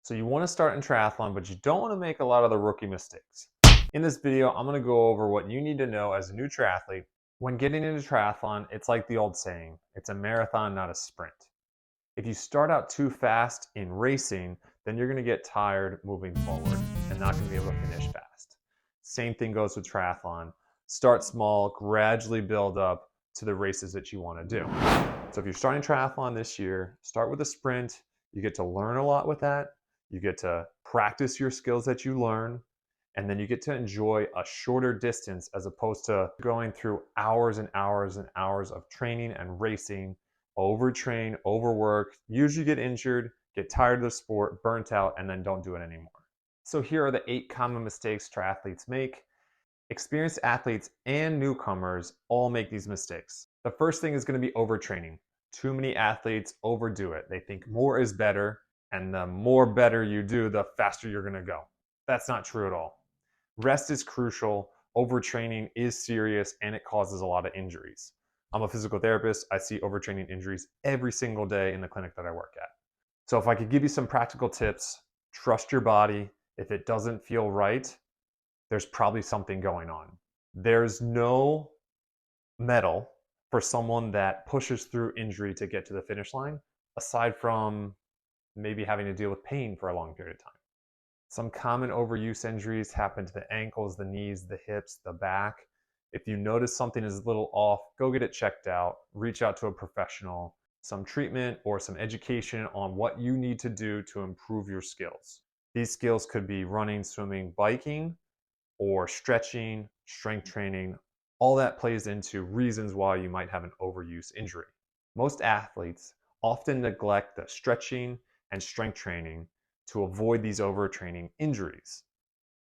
So you want to start in triathlon, but you don't want to make a lot of the rookie mistakes. In this video, I'm going to go over what you need to know as a new triathlete. When getting into triathlon, it's like the old saying, it's a marathon, not a sprint. If you start out too fast in racing, then you're going to get tired moving forward and not going to be able to finish fast. Same thing goes with triathlon. Start small, gradually build up to the races that you want to do. So if you're starting triathlon this year, start with a sprint. You get to learn a lot with that. You get to practice your skills that you learn, and then you get to enjoy a shorter distance as opposed to going through hours and hours and hours of training and racing, overtrain, overwork, usually get injured, get tired of the sport, burnt out, and then don't do it anymore. So here are the 8 common mistakes triathletes make. Experienced athletes and newcomers all make these mistakes. The first thing is going to be overtraining. Too many athletes overdo it. They think more is better, and the more better you do, the faster you're going to go. That's not true at all. Rest is crucial. Overtraining is serious, and it causes a lot of injuries. I'm a physical therapist. I see overtraining injuries every single day in the clinic that I work at. So if I could give you some practical tips, trust your body. If it doesn't feel right, there's probably something going on. There's no medal for someone that pushes through injury to get to the finish line, aside from maybe having to deal with pain for a long period of time. Some common overuse injuries happen to the ankles, the knees, the hips, the back. If you notice something is a little off, go get it checked out, reach out to a professional, some treatment or some education on what you need to do to improve your skills. These skills could be running, swimming, biking, or stretching, strength training. All that plays into reasons why you might have an overuse injury. Most athletes often neglect the stretching and strength training to avoid these overtraining injuries.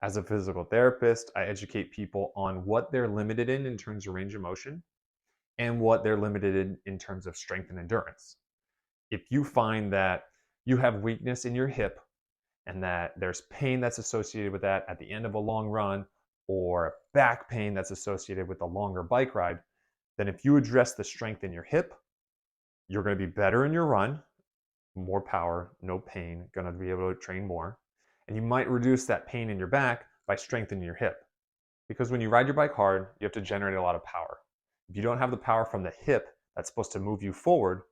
As a physical therapist, I educate people on what they're limited in terms of range of motion and what they're limited in terms of strength and endurance. If you find that you have weakness in your hip and that there's pain that's associated with that at the end of a long run, or back pain that's associated with a longer bike ride, then if you address the strength in your hip, you're going to be better in your run, more power, no pain, going to be able to train more. And you might reduce that pain in your back by strengthening your hip. Because when you ride your bike hard, you have to generate a lot of power. If you don't have the power from the hip that's supposed to move you forward,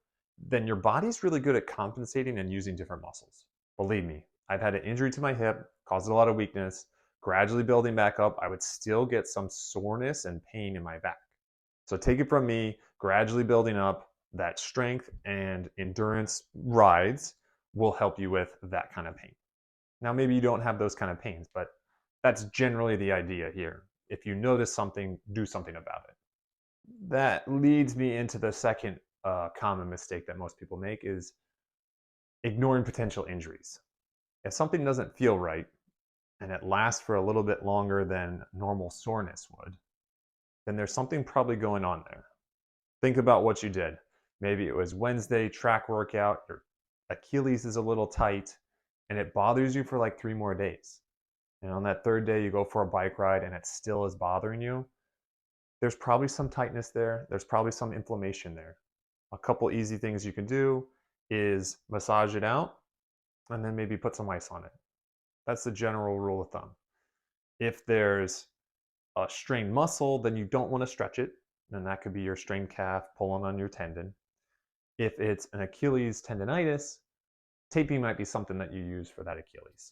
then your body's really good at compensating and using different muscles. Believe me, I've had an injury to my hip, caused a lot of weakness. Gradually building back up, I would still get some soreness and pain in my back. So take it from me, gradually building up that strength and endurance rides will help you with that kind of pain. Now, maybe you don't have those kind of pains, but that's generally the idea here. If you notice something, do something about it. That leads me into the second common mistake that most people make is ignoring potential injuries. If something doesn't feel right and it lasts for a little bit longer than normal soreness would, then there's something probably going on there. Think about what you did. Maybe it was Wednesday track workout, your Achilles is a little tight, and it bothers you for like 3 more days. And on that third day, you go for a bike ride and it still is bothering you. There's probably some tightness there. There's probably some inflammation there. A couple easy things you can do is massage it out and then maybe put some ice on it. That's the general rule of thumb. If there's a strained muscle, then you don't want to stretch it. And that could be your strained calf pulling on your tendon. If it's an Achilles tendonitis, taping might be something that you use for that Achilles.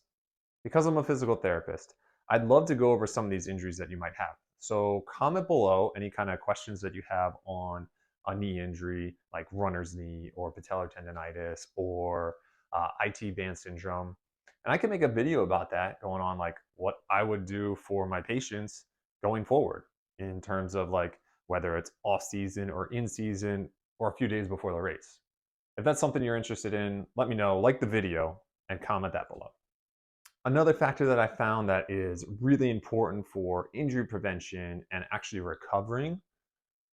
Because I'm a physical therapist, I'd love to go over some of these injuries that you might have. So comment below any kind of questions that you have on a knee injury like runner's knee or patellar tendonitis or IT band syndrome. And I can make a video about that going on, like what I would do for my patients going forward in terms of like whether it's off season or in season or a few days before the race. If that's something you're interested in, let me know, like the video and comment that below. Another factor that I found that is really important for injury prevention and actually recovering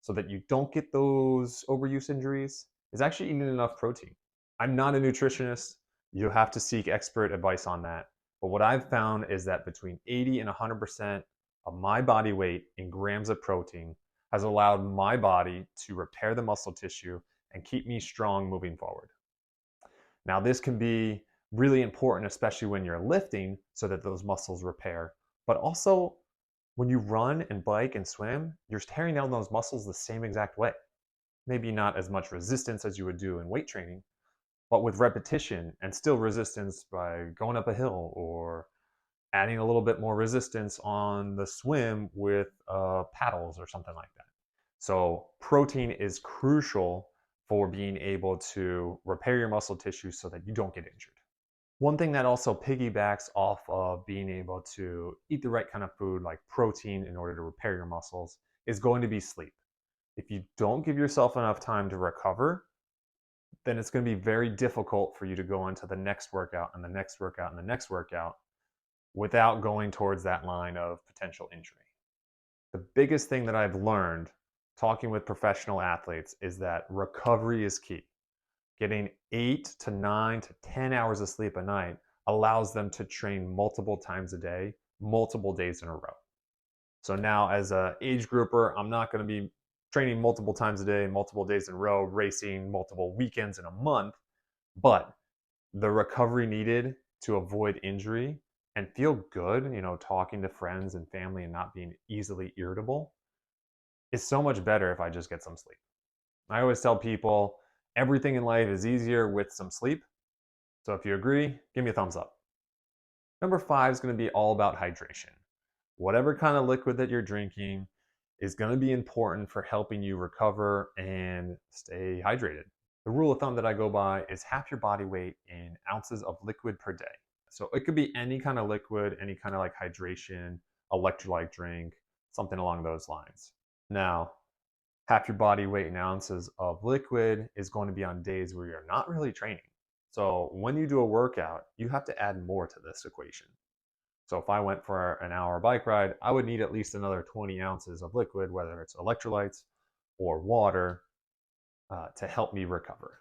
so that you don't get those overuse injuries is actually eating enough protein. I'm not a nutritionist. You have to seek expert advice on that. But what I've found is that between 80 and 100% of my body weight in grams of protein has allowed my body to repair the muscle tissue and keep me strong moving forward. Now, this can be Really important, especially when you're lifting so that those muscles repair. But also, when you run and bike and swim, you're tearing down those muscles the same exact way. Maybe not as much resistance as you would do in weight training, but with repetition and still resistance by going up a hill or adding a little bit more resistance on the swim with paddles or something like that. So, protein is crucial for being able to repair your muscle tissue so that you don't get injured. One thing that also piggybacks off of being able to eat the right kind of food, like protein, in order to repair your muscles, is going to be sleep. If you don't give yourself enough time to recover, then it's going to be very difficult for you to go into the next workout and the next workout and the next workout without going towards that line of potential injury. The biggest thing that I've learned talking with professional athletes is that recovery is key. Getting 8 to 9 to 10 hours of sleep a night allows them to train multiple times a day, multiple days in a row. So now, as a age grouper, I'm not going to be training multiple times a day, multiple days in a row, racing multiple weekends in a month, but the recovery needed to avoid injury and feel good, talking to friends and family and not being easily irritable is so much better if I just get some sleep. I always tell people everything in life is easier with some sleep. So if you agree, give me a thumbs up. Number 5 is going to be all about hydration. Whatever kind of liquid that you're drinking is going to be important for helping you recover and stay hydrated. The rule of thumb that I go by is half your body weight in ounces of liquid per day. So it could be any kind of liquid, any kind of like hydration, electrolyte drink, something along those lines. Now, half your body weight in ounces of liquid is going to be on days where you're not really training. So when you do a workout, you have to add more to this equation. So if I went for an hour bike ride, I would need at least another 20 ounces of liquid, whether it's electrolytes or water, to help me recover.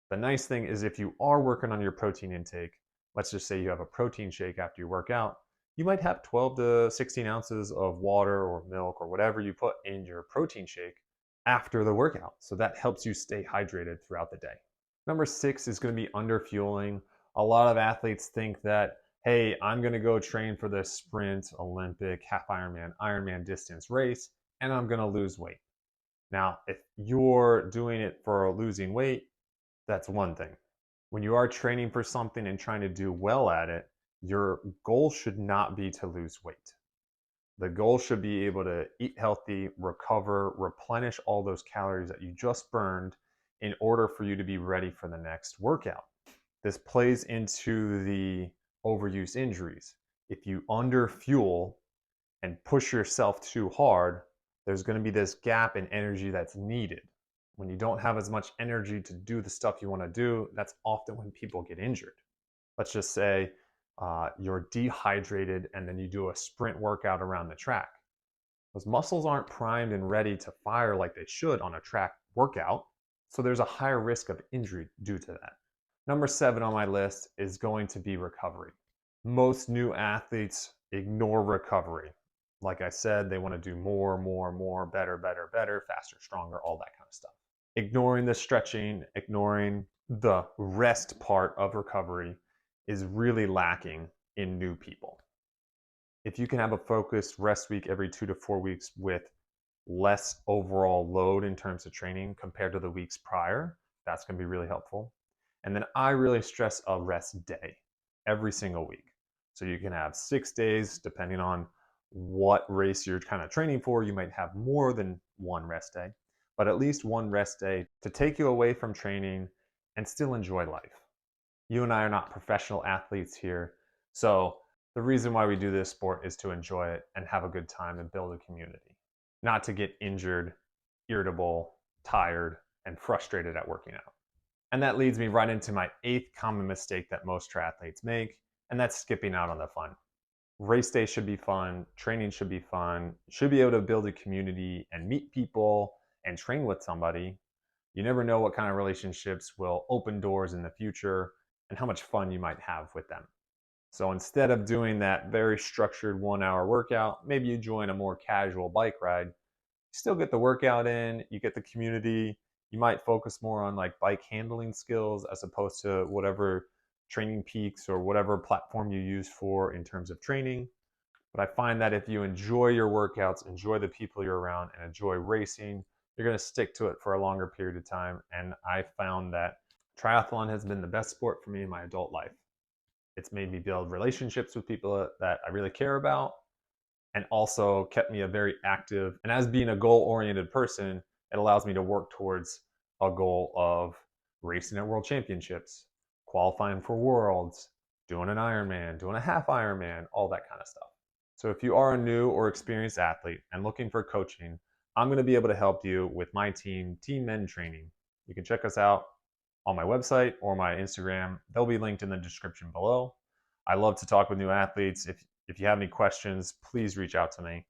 The nice thing is if you are working on your protein intake, let's just say you have a protein shake after you work out, you might have 12 to 16 ounces of water or milk or whatever you put in your protein shake after the workout. So that helps you stay hydrated throughout the day. Number 6 is going to be under fueling. A lot of athletes think that, hey, I'm going to go train for this sprint, Olympic, half Ironman distance race, and I'm going to lose weight. Now, if you're doing it for losing weight, that's one thing. When you are training for something and trying to do well at it, your goal should not be to lose weight. The goal should be able to eat healthy, recover, replenish all those calories that you just burned in order for you to be ready for the next workout. This plays into the overuse injuries. If you underfuel and push yourself too hard, there's going to be this gap in energy that's needed. When you don't have as much energy to do the stuff you want to do, that's often when people get injured. Let's just say you're dehydrated and then you do a sprint workout around the track. Those muscles aren't primed and ready to fire like they should on a track workout, so there's a higher risk of injury due to that. Number 7 on my list is going to be recovery. Most new athletes ignore recovery. Like I said, they want to do more, better, faster, stronger, all that kind of stuff. Ignoring the stretching, ignoring the rest part of recovery is really lacking in new people. If you can have a focused rest week every 2 to 4 weeks with less overall load in terms of training compared to the weeks prior, that's going to be really helpful. And then I really stress a rest day every single week. So you can have 6 days, depending on what race you're kind of training for. You might have more than one rest day, but at least one rest day to take you away from training and still enjoy life. You and I are not professional athletes here. So the reason why we do this sport is to enjoy it and have a good time and build a community, not to get injured, irritable, tired, and frustrated at working out. And that leads me right into my 8th common mistake that most triathletes make, and that's skipping out on the fun. Race day should be fun, training should be fun, you should be able to build a community and meet people and train with somebody. You never know what kind of relationships will open doors in the future and how much fun you might have with them. So instead of doing that very structured 1-hour workout, maybe you join a more casual bike ride. You still get the workout in, you get the community. You might focus more on like bike handling skills as opposed to whatever Training Peaks or whatever platform you use for in terms of training. But I find that if you enjoy your workouts, enjoy the people you're around, and enjoy racing, you're going to stick to it for a longer period of time. And I found that triathlon has been the best sport for me in my adult life. It's made me build relationships with people that I really care about, and also kept me a very active. And as being a goal-oriented person, it allows me to work towards a goal of racing at world championships, qualifying for worlds, doing an Ironman, doing a half Ironman, all that kind of stuff. So if you are a new or experienced athlete and looking for coaching, I'm going to be able to help you with my team, TeamMENDTraining. You can check us out on my website or my Instagram. They'll be linked in the description below. I love to talk with new athletes. If you have any questions, please reach out to me.